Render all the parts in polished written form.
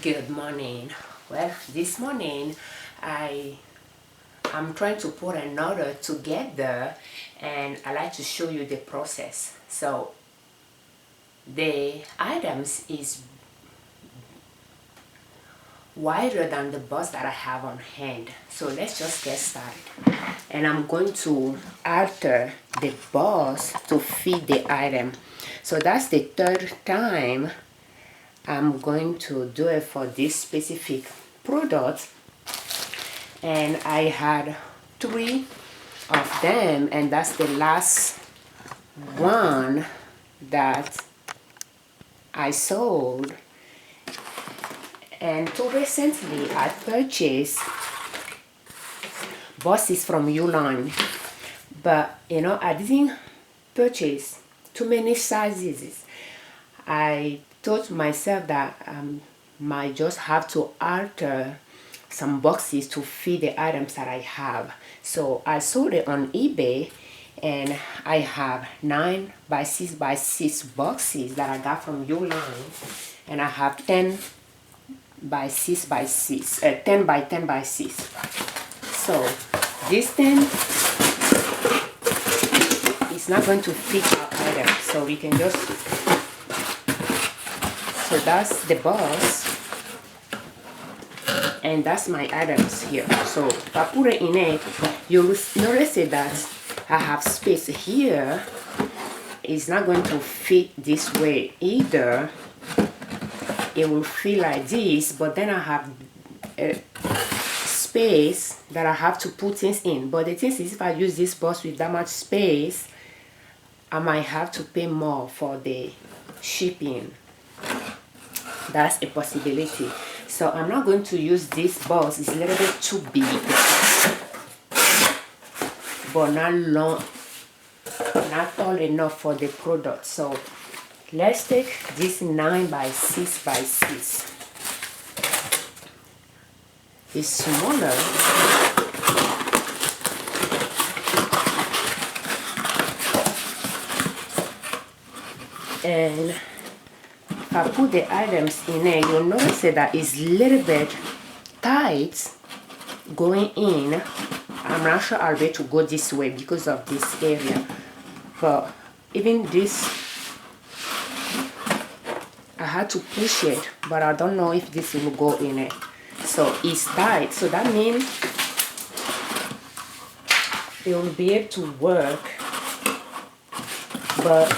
Good morning. Well, this morning I'm trying to put an order together, and I like to show you the process. So the items is wider than the box that I have on hand. So let's just get started. And I'm going to alter the box to fit the item. So that's the third time I'm going to do it for this specific product, and I had 3 of them, and that's the last one that I sold. And too recently I purchased boxes from L.L.C, but I didn't purchase too many sizes. I told myself that might just have to alter some boxes to fit the items that I have. So I sold it on eBay, and I have 9 by 6 by 6 boxes that I got from L.L.C, and I have 10 by 6 by 6, 10 by 10 by 6. So this 10 is not going to fit our item, so we can just, so that's the box, and that's my items here. So if I put it in it, you'll notice that I have space here. It's not going to fit this way either. It will feel like this, but then I have a space that I have to put things in. But the thing is, if I use this box with that much space, I might have to pay more for the shipping. That's a possibility. So I'm not going to use this box. It's a little bit too big, but not long, not tall enough for the product. So let's take this 9 by 6 by 6. It's smaller, and if I put the items in there, you'll notice that it's a little bit tight going in. I'm not sure I'll be able to go this way because of this area, but even this, I had to push it, but I don't know if this will go in it. So it's tight, so that means it will be able to work, but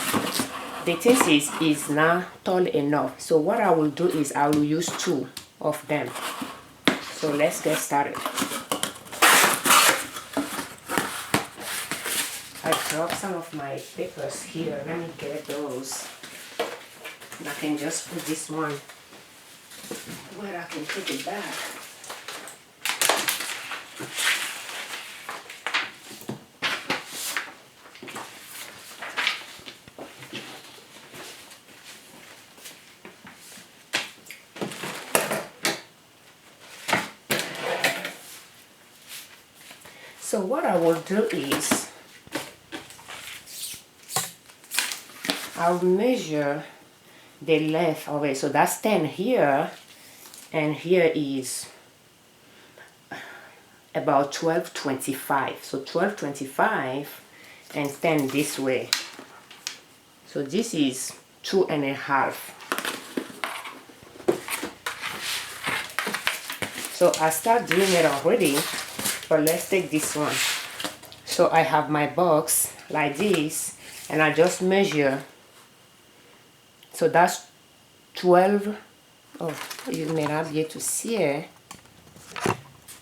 the thing is, it's not tall enough. So what I will do is I will use 2 of them. So let's get started. I dropped some of my papers here. Let me get those. I can just put this one where I can put it back. So what I will do is I'll measure the length of it. So that's 10 here, and here is about 12.25. So 12.25 and 10 this way. So this is 2.5. So I start doing it already, but let's take this one. So I have my box like this, and I just measure. So that's 12. Oh, you may not be able to see it.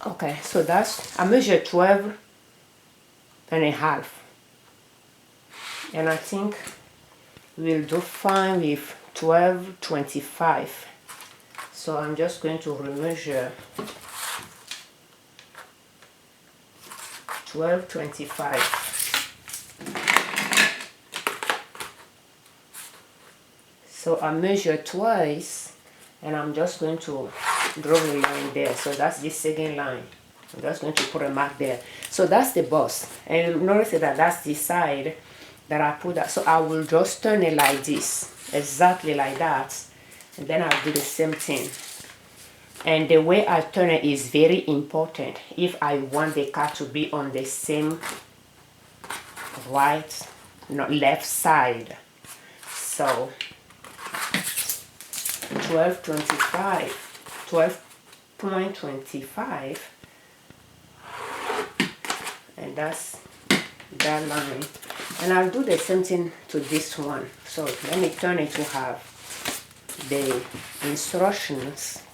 Okay, so that's, I measure 12.5. And I think we'll do fine with 12.25. So I'm just going to remeasure 12.25. So I measure twice, and I'm just going to draw a line there. So that's the second line. I'm just going to put a mark there. So that's the box, and you'll notice that that's the side that I put that. So I will just turn it like this, exactly like that, and then I'll do the same thing. And the way I turn it is very important if I want the card to be on the same right, left side. So 12.25, and that's that line. And I'll do the same thing to this one. So let me turn it to have the instructions.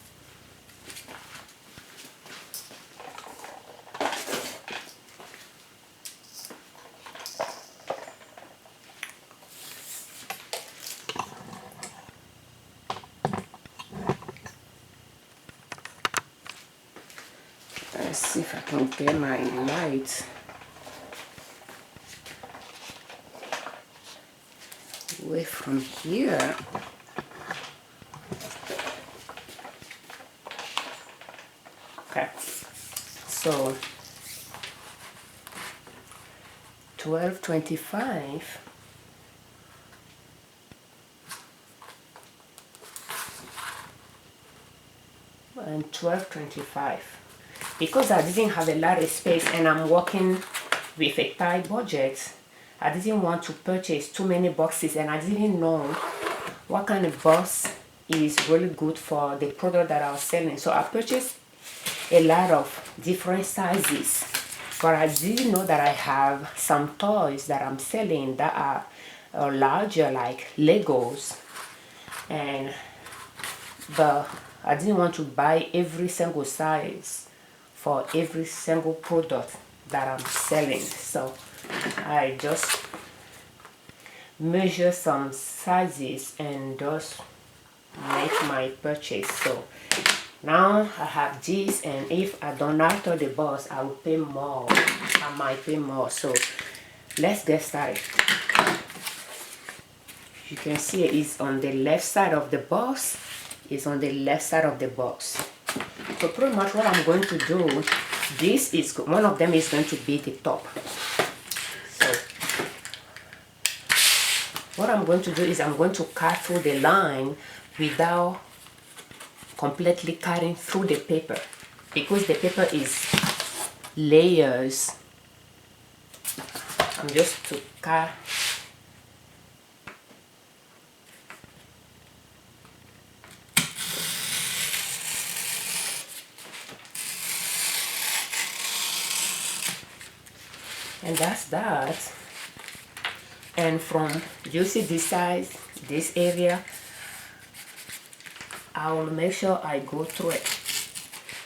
Let's see if I can get my light away from here. Okay, so 12.25 and 12.25. Because I didn't have a lot of space and I'm working with a tight budget, I didn't want to purchase too many boxes, and I didn't know what kind of box is really good for the product that I was selling. So I purchased a lot of different sizes, but I didn't know that I have some toys that I'm selling that are larger, like Legos, but I didn't want to buy every single size for every single product that I'm selling. So I just measure some sizes and just make my purchase. So now I have this, and if I don't alter the box, I will pay more. I might pay more. So let's get started. You can see it's on the left side of the box. It's on the left side of the box. So pretty much what I'm going to do, this is one of them is going to be the top. So what I'm going to do is I'm going to cut through the line without completely cutting through the paper, because the paper is layers. I'm just to cut and that's that. And from, you see this size, this area, I will make sure I go through it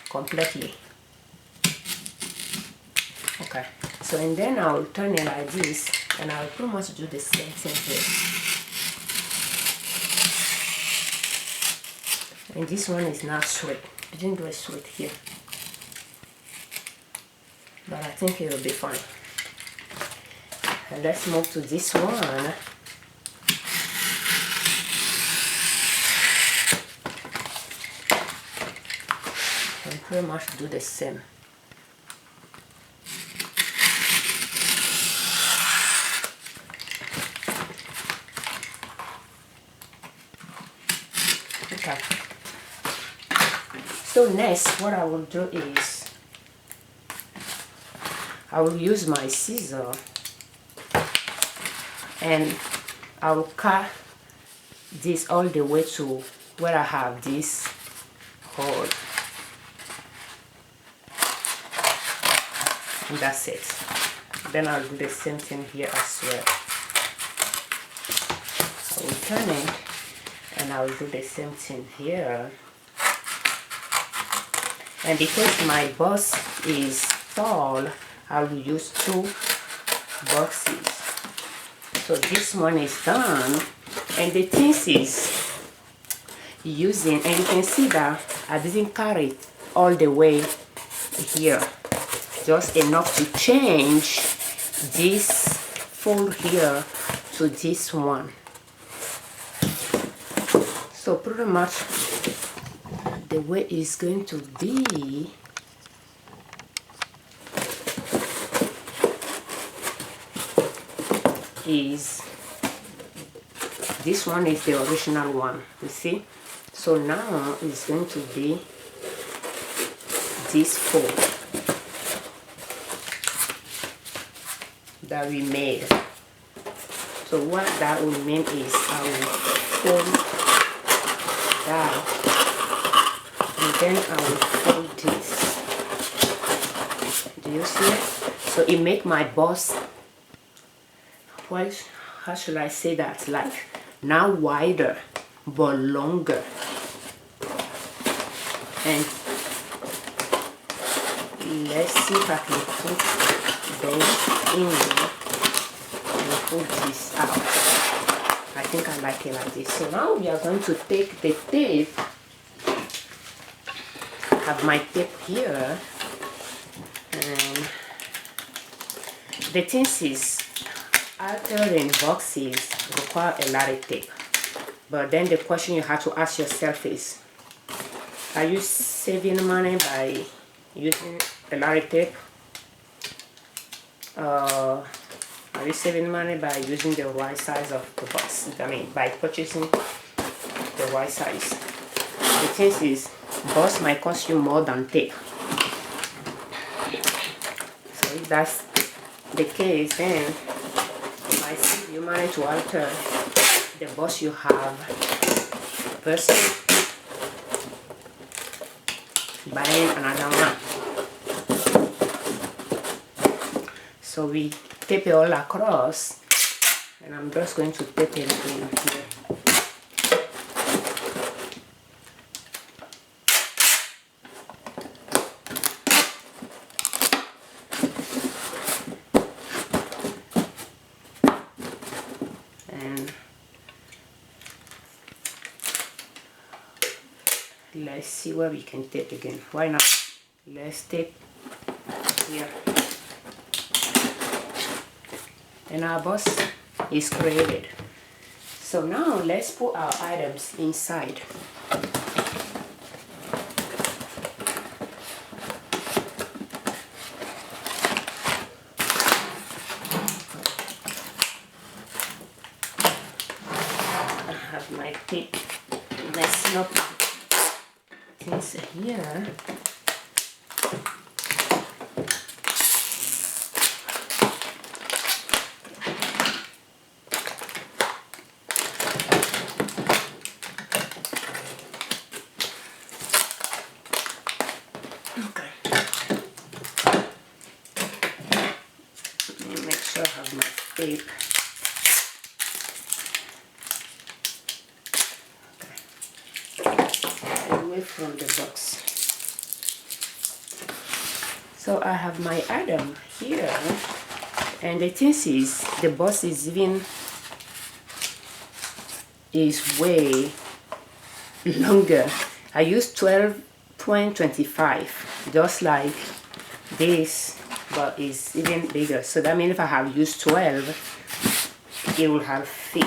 completely. Okay, so and then I will turn it like this, and I will pretty much do the same thing here. And this one is not straight. I didn't do it straight here, but I think it will be fine. And let's move to this one. And pretty much do the same. Okay. So next, what I will do is I will use my scissor and I will cut this all the way to where I have this hole. And that's it. Then I'll do the same thing here as well. I will turn it and I will do the same thing here. And because my box is tall, I will use 2 boxes. So this one is done, and the things is using, and you can see that I didn't cut it all the way here, just enough to change this fold here to this one. So pretty much the way it's going to be is this one is the original one, you see. So now it's going to be this fold that we made. So what that will mean is I will fold that, and then I will fold this. Do you see it? So it make my bust, how should I say that, like not wider but longer. And let's see if I can put those in there and pull this out. I think I like it like this. So now we are going to take the tape. I have my tape here, and the thing is, altering boxes require a lot of tape. But then the question you have to ask yourself is, are you saving money by using a lot of tape? Are you saving money by using the right size of the box? I mean, by purchasing the right size. The thing is, box might cost you more than tape. So if that's the case, then I see you manage to alter the box you have versus buying another one. So we tape it all across, and I'm just going to tape it in here. And let's see where we can tape again. Why not? Let's tape here. And our box is created. So now let's put our items inside. I have my tape messing up things here. Okay. Let me make sure I have my tape. Okay. Away from the box. So I have my item here, and the thing is, the box is way longer. I use 12, 20, 25, just like this, but it's even bigger. So that means if I have used 12, it will have fit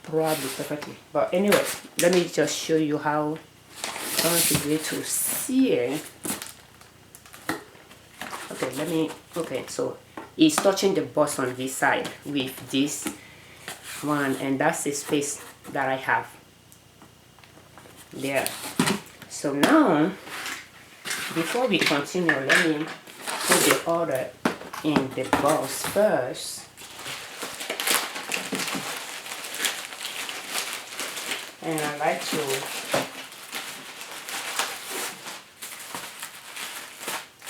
probably perfectly. But anyway, let me just show you how I want to be able to see it. Okay, so it's touching the box on this side with this one, and that's the space that I have there. So now, before we continue, let me put the order in the box first. And I like to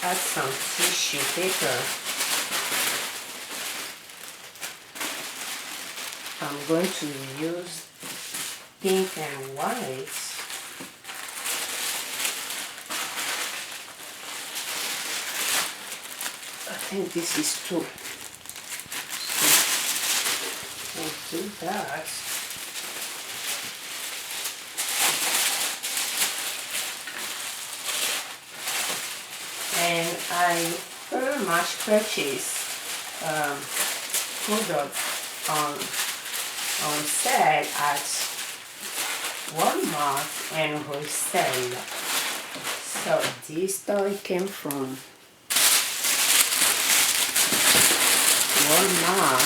add some tissue paper. I'm going to use pink and white. I think this is two. So I'll do that. And I very much purchased product on sale at Walmart and wholesale. So this toy came from Walmart.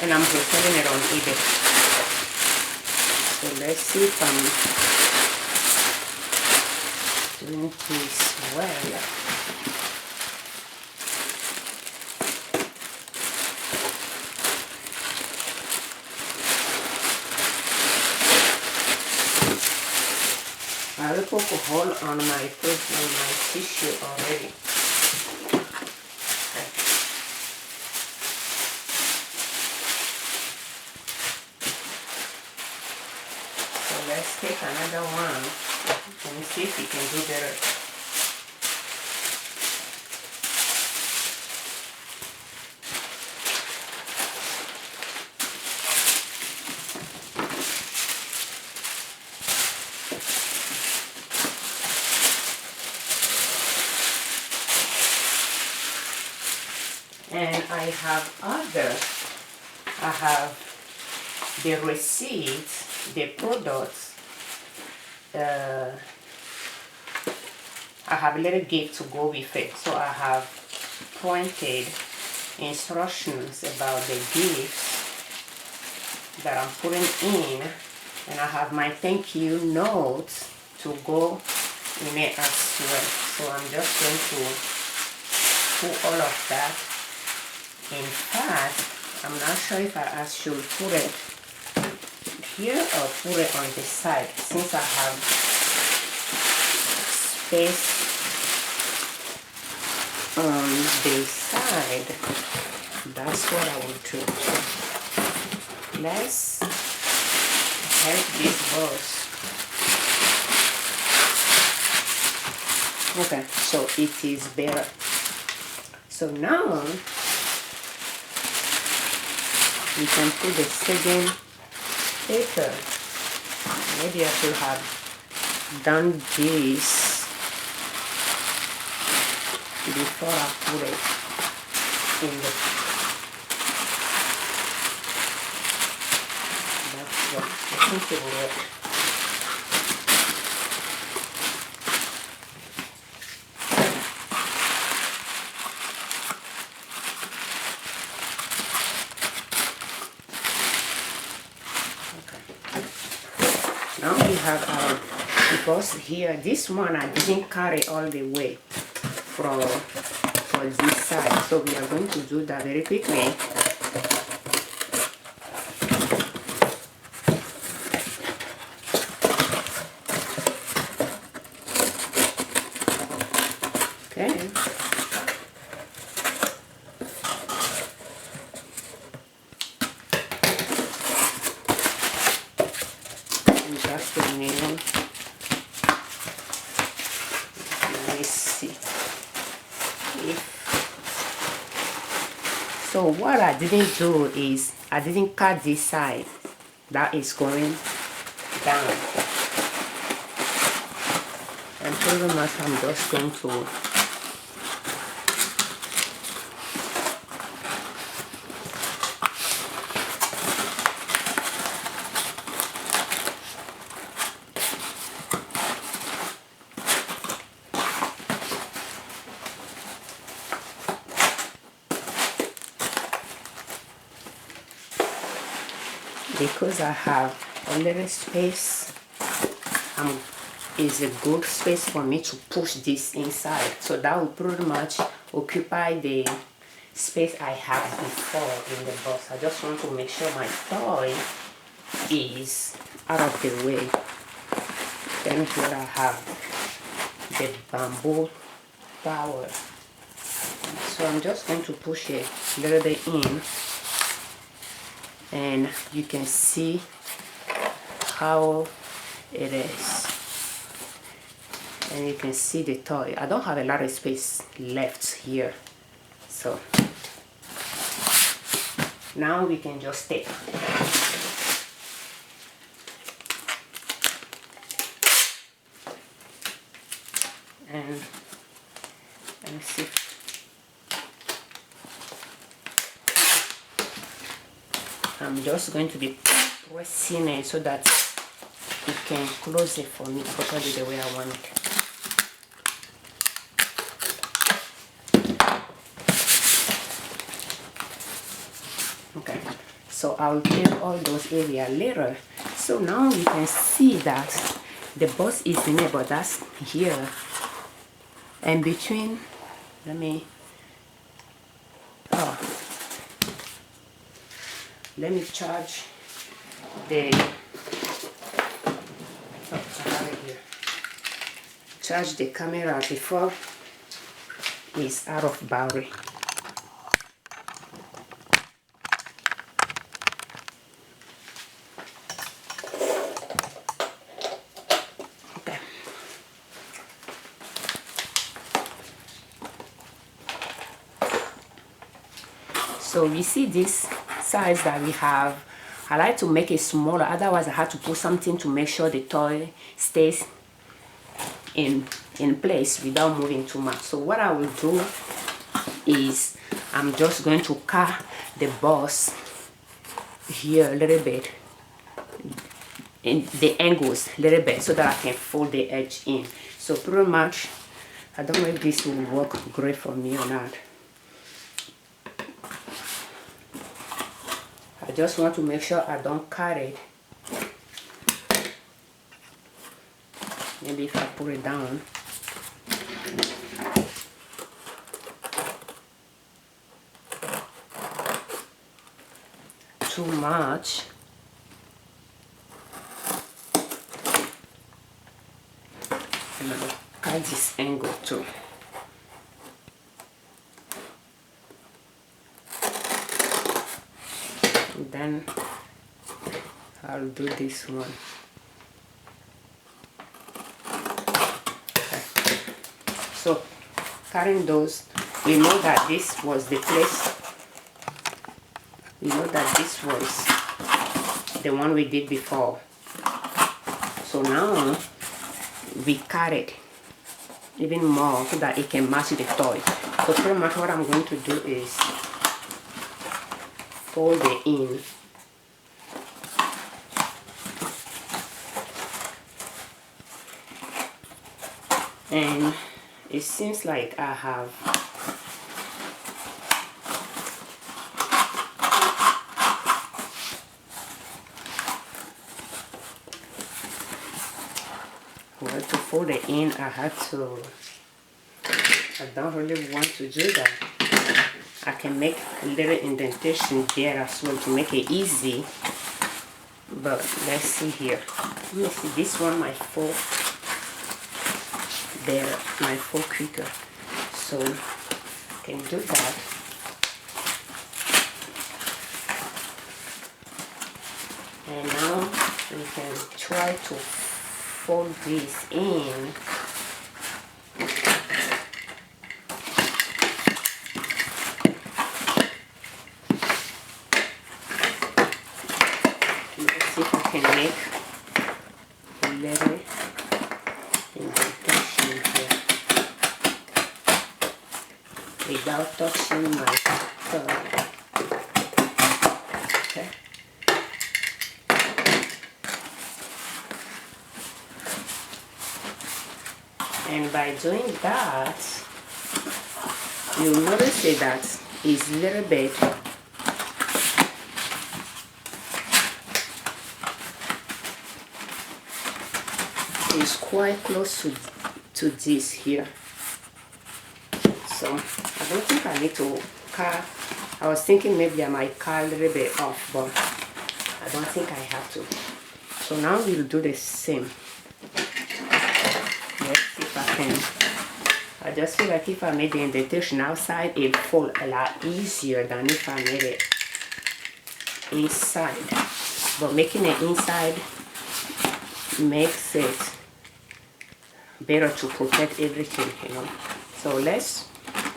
And I'm wholesaling it on eBay. So let's see if I'm doing this well. I will poke a hole on my tissue already. Okay. So let's take another one and see if we can do better. And I have the receipts, the products. I have a little gift to go with it. So I have printed instructions about the gifts that I'm putting in, and I have my thank you notes to go in it as well. So I'm just going to put all of that. In fact, I'm not sure if I should put it here or put it on the side, since I have space on the side. That's what I will do. Let's help this boss. Okay, so it is better. So now we can put the second paper. Maybe I should have done this before I put it in the. That's what I think it will work. Now we have our, because here, this one I didn't carry all the way for this side. So we are going to do that very quickly. Okay. Just a minute. Let me see. So what I didn't do is I didn't cut this side that is going down. And pretty much I'm just going to because I have a little space, is a good space for me to push this inside. So that will pretty much occupy the space I had before in the box. I just want to make sure my toy is out of the way. Then here I have the bamboo towel. So I'm just going to push it a little bit in, and you can see how it is, and you can see the toy. I don't have a lot of space left here, so now we can just take and let me see. I'm just going to be pressing it so that it can close it for me properly the way I want it. Okay, so I'll fill all those areas later. So now you can see that the boss is in it, but that's here. And between, let me charge the I have it here. Charge the camera before it's out of battery. Okay. So we see this size that we have. I like to make it smaller, otherwise I have to put something to make sure the toy stays in place without moving too much. So what I will do is I'm just going to cut the boss here a little bit, in the angles a little bit, so that I can fold the edge in. So pretty much, I don't know if this will work great for me or not. I just want to make sure I don't cut it. Maybe if I put it down. Too much. And I'll cut this angle too. And then I'll do this one. Okay. So cutting those, we know that this was the place. We know that this was the one we did before. So now we cut it even more so that it can match the toy. So pretty much what I'm going to do is fold it in. And it seems like I have to fold it in. I don't really want to do that. I can make a little indentation there as well to make it easy. But let's see here. Let me see, this one might fall there, might fall quicker. So I can do that. And now we can try to fold this in. Let's see if I can make a little indentation here without touching my toy. Okay. And by doing that, you'll notice that it's a little bit it's quite close to this here. So I don't think I need to cut. I was thinking maybe I might cut a little bit off, but I don't think I have to. So now we'll do the same. Let's see if I can. I just feel like if I made the indentation outside, it'll fall a lot easier than if I made it inside. But making it inside makes it better to protect everything, you know. So let's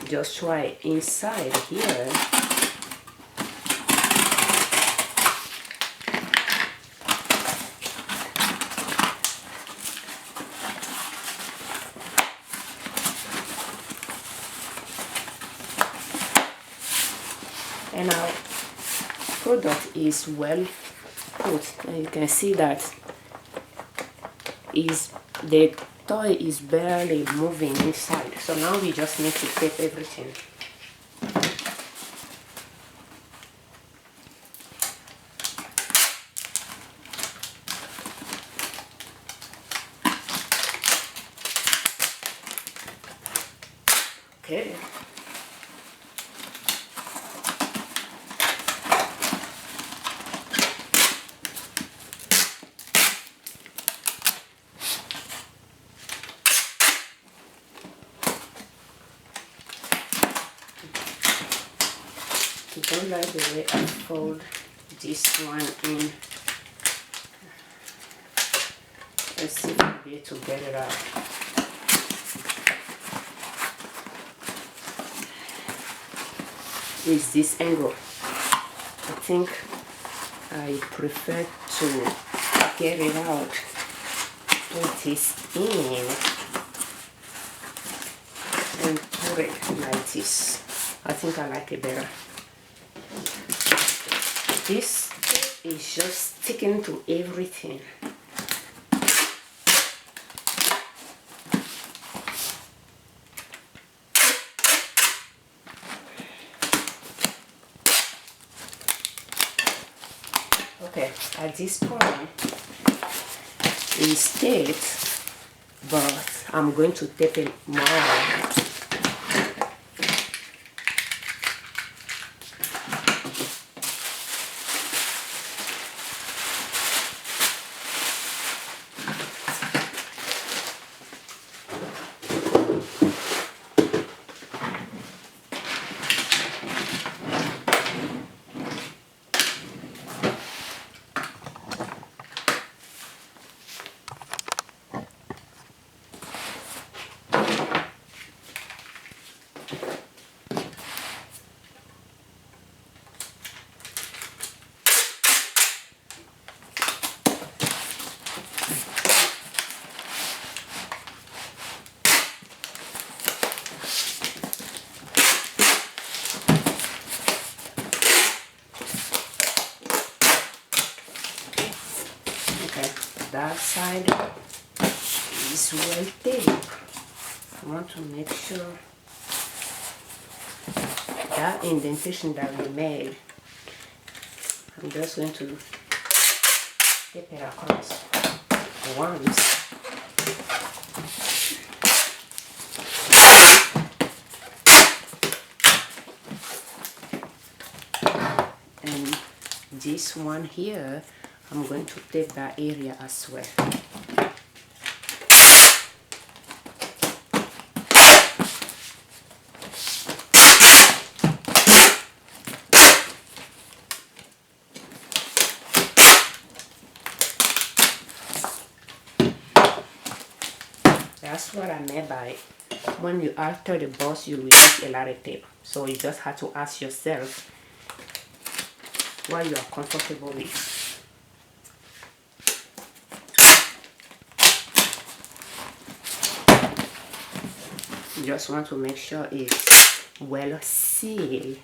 just try inside here. And our product is well put. And you can see that the toy is barely moving inside. So now we just need to tape everything. Okay. I don't like the way I fold this one in. Let's see if I'll be able to get it out. Is this angle? I think I prefer to get it out, put this in, and put it like this. I think I like it better. This is just sticking to everything. Okay, at this point it stays, but I'm going to tape it more. That side is well taped. I want to make sure that indentation that we made, I'm just going to tape it across once. And this one here, I'm going to tape that area as well. That's what I meant by when you alter the bust, you use a lot of tape. So you just have to ask yourself what you are comfortable with. You just want to make sure it's well sealed.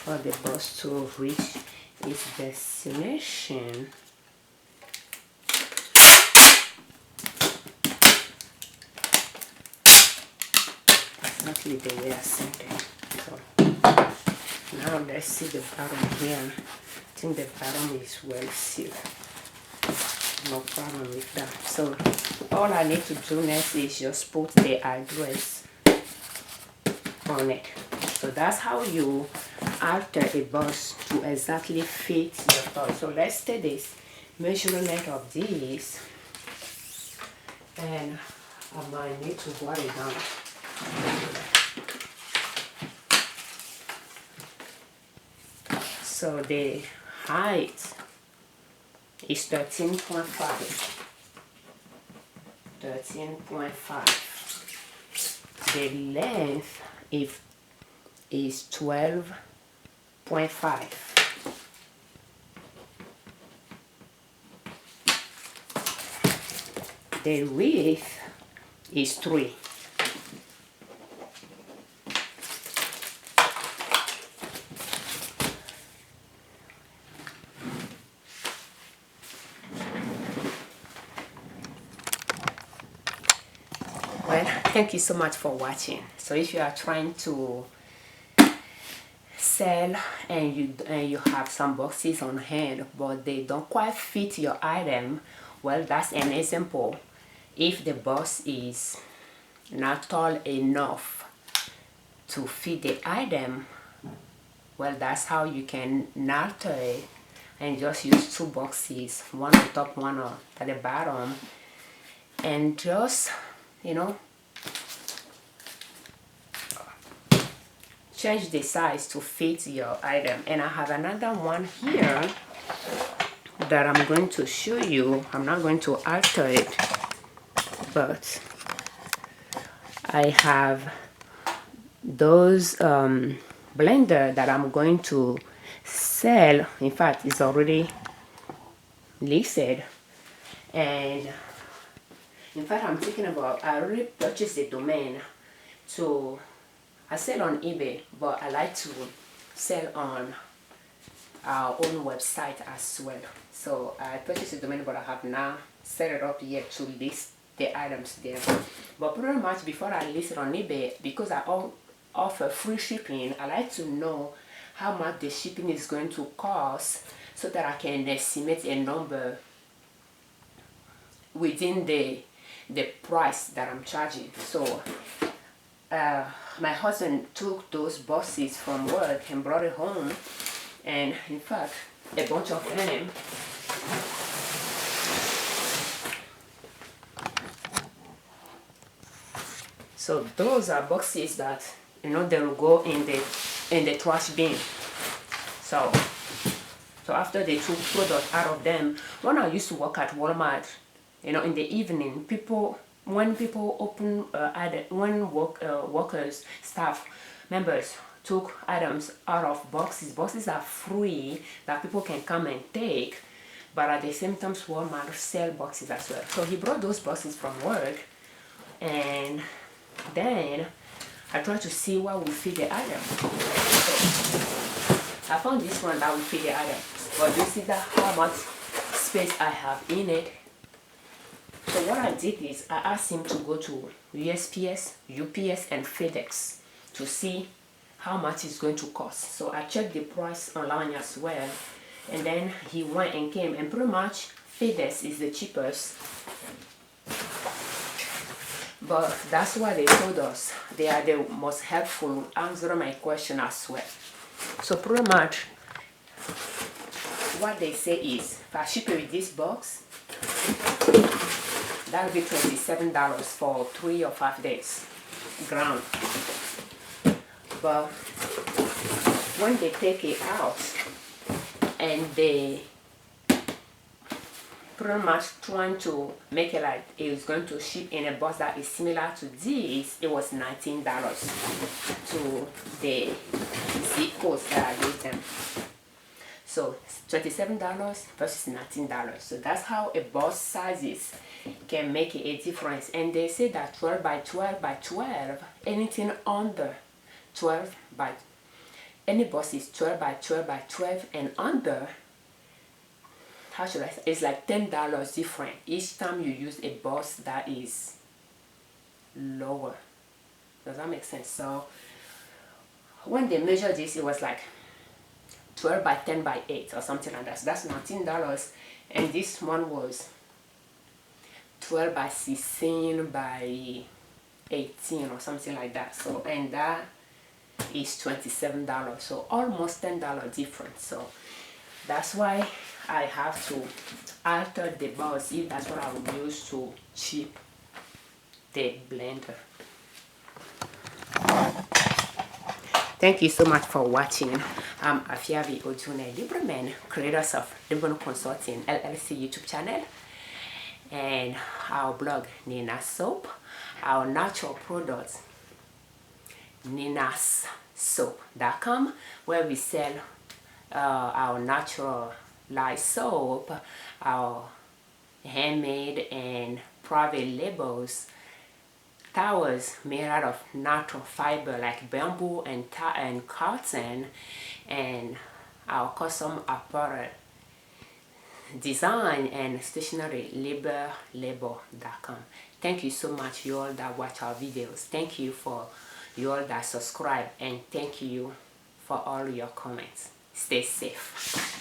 For the bust to reach its destination. Exactly the way I sent it. So now let's see the bottom here. I think the bottom is well sealed. No problem with that. So all I need to do next is just put the address on it. So that's how you alter a bust to exactly fit your bust. So let's take this measurement of this, and I might need to write it down. So the height is 13.5. 13.5. The length is 12.5. The width is 3. Well, thank you so much for watching. So if you are trying to sell and you have some boxes on hand but they don't quite fit your item, well, that's an example. If the box is not tall enough to fit the item, well, that's how you can alter it and just use two boxes, one on top, one on at the bottom, and just, you know, change the size to fit your item. And I have another one here that I'm going to show you. I'm not going to alter it, but I have those blender that I'm going to sell. In fact, it's already listed, and in fact I'm thinking about, I already purchased the domain, so I sell on eBay, but I like to sell on our own website as well. So I purchased the domain, but I have not set it up yet to list the items there. But pretty much before I list it on eBay, because I offer free shipping, I like to know how much the shipping is going to cost so that I can estimate a number within the price that I'm charging. So my husband took those boxes from work and brought it home, and in fact a bunch of them. So those are boxes that, you know, they will go in the trash bin. So after they took product out of them, when I used to work at Walmart, you know, in the evening, when people open workers, staff members took items out of boxes are free that people can come and take, but at the same time Walmart sell boxes as well. So he brought those boxes from work, and then I tried to see what would fit the item. So I found this one that would fit the item, but you see that how much space I have in it. So what I did is I asked him to go to USPS, UPS, and FedEx to see how much it's going to cost. So I checked the price online as well, and then he went and came, and pretty much FedEx is the cheapest. But that's why they told us they are the most helpful, answer my question as well. So pretty much what they say is, if I ship it with this box, that will be $27 for 3 or 5 days ground. But when they take it out and they pretty much trying to make it like it was going to ship in a box that is similar to this, it was $19 to the zip codes that I gave them. So $27 versus $19. So that's how a box sizes can make a difference. And they say that 12 by 12 by 12, anything under 12 by, any box is 12 by 12 by 12 and under, how should I say, it's like $10 different each time you use a box that is lower. Does that make sense? So when they measured this, it was like 12 by 10 by 8 or something like that. So that's $19, and this one was 12 by 16 by 18 or something like that. So, and that is $27, so almost $10 difference. So that's why I have to alter the box if that's what I would use to chip the blender. Thank you so much for watching. I'm Afiavi Ojune Liberman, creators of Liberman Consulting LLC YouTube channel, and our blog Nina Soap, our natural products ninassoap.com, where we sell our natural light soap, our handmade and private labels, towels made out of natural fiber like bamboo and cotton, and our custom apparel design and stationery label.com. Thank you so much, you all that watch our videos. Thank you for you all that subscribe, and thank you for all your comments. Stay safe.